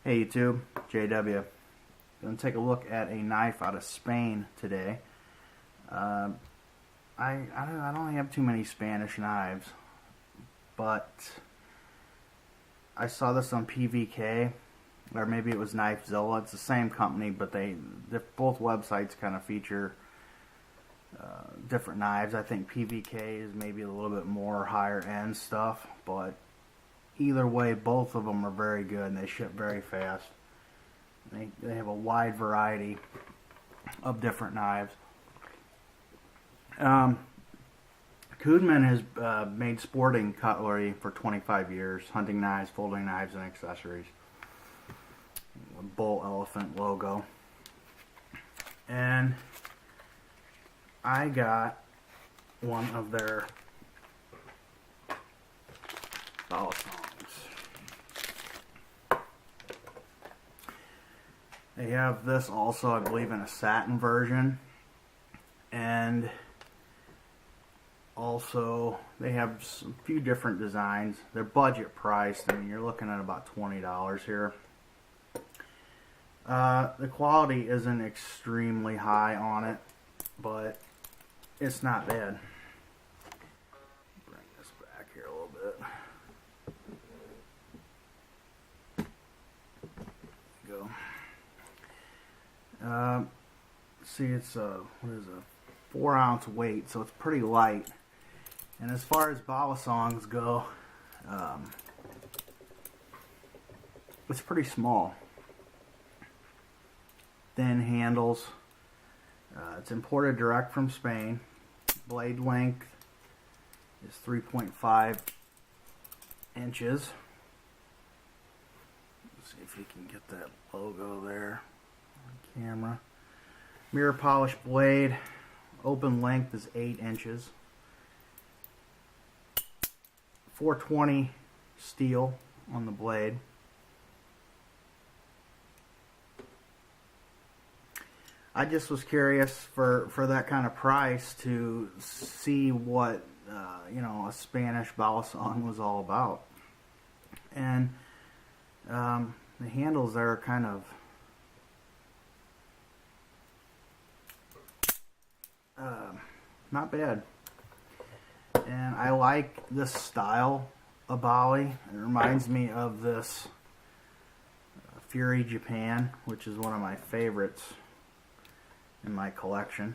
Hey YouTube, JW. Going to take a look at a knife out of Spain today. I don't have too many Spanish knives, but I saw this on PVK, or maybe it was Knifezilla. It's the same company, but both websites kind of feature different knives. I think PVK is maybe a little bit more higher end stuff, but either way, both of them are very good and they ship very fast. They have a wide variety of different knives. Cudeman has made sporting cutlery for 25 years, hunting knives, folding knives, and accessories. A bull elephant logo. And I got one of their Balisongs. They have this also, I believe, in a satin version, and also they have a few different designs. They're budget priced. I mean, you're looking at about $20 here. The quality isn't extremely high on it, but it's not bad. Bring this back here a little bit. There we go. See, it's a 4-ounce weight, so it's pretty light. And as far as balisongs go, it's pretty small. Thin handles. It's imported direct from Spain. Blade length is 3.5 inches. Let's see if you can get that logo there on camera. Mirror polished blade. Open length is 8 inches. 420 steel on the blade. I just was curious for that kind of price to see what a Spanish balisong was all about. And the handles are kind of not bad. And I like this style of Bali. It reminds me of this Fury Japan, which is one of my favorites in my collection.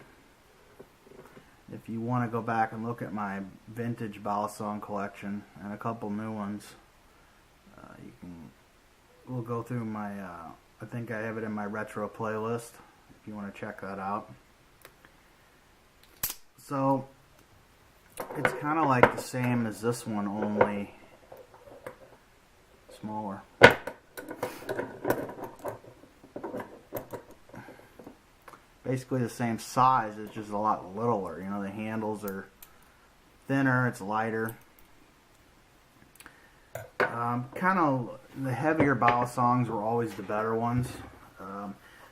If you want to go back and look at my vintage balisong collection and a couple new ones, we'll go through my, I think I have it in my retro playlist if you want to check that out. So it's kind of like the same as this one, only smaller. Basically the same size, it's just a lot littler. You know, the handles are thinner, it's lighter. Kind of the heavier balisongs were always the better ones.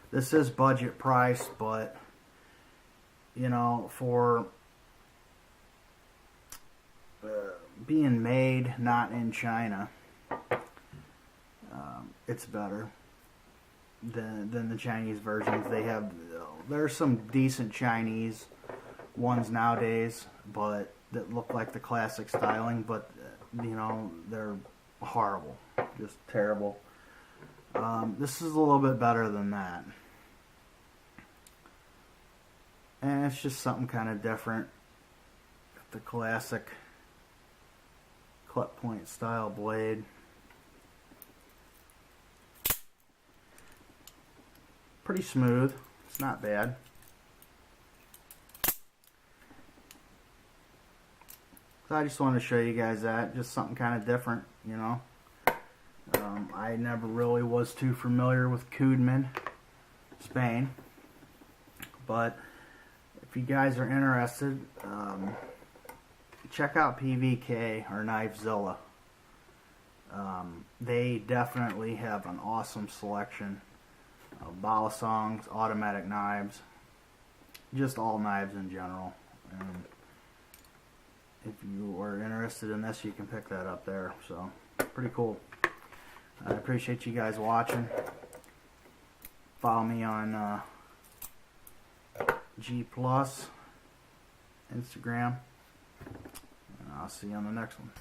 This is budget priced, but you know, for being made not in China, it's better than the Chinese versions. There's some decent Chinese ones nowadays, but that look like the classic styling, but you know, they're horrible, just terrible. This is a little bit better than that, and it's just something kind of different. The classic cut point style blade. Pretty smooth. It's not bad. So I just wanted to show you guys that. Just something kind of different, you know. I never really was too familiar with Cudeman, Spain. But if you guys are interested, check out PVK or Knifezilla. They definitely have an awesome selection of balisongs, automatic knives, just all knives in general. And if you are interested in this, you can pick that up there. So pretty cool. I appreciate you guys watching. Follow me on G Plus Instagram. And I'll see you on the next one.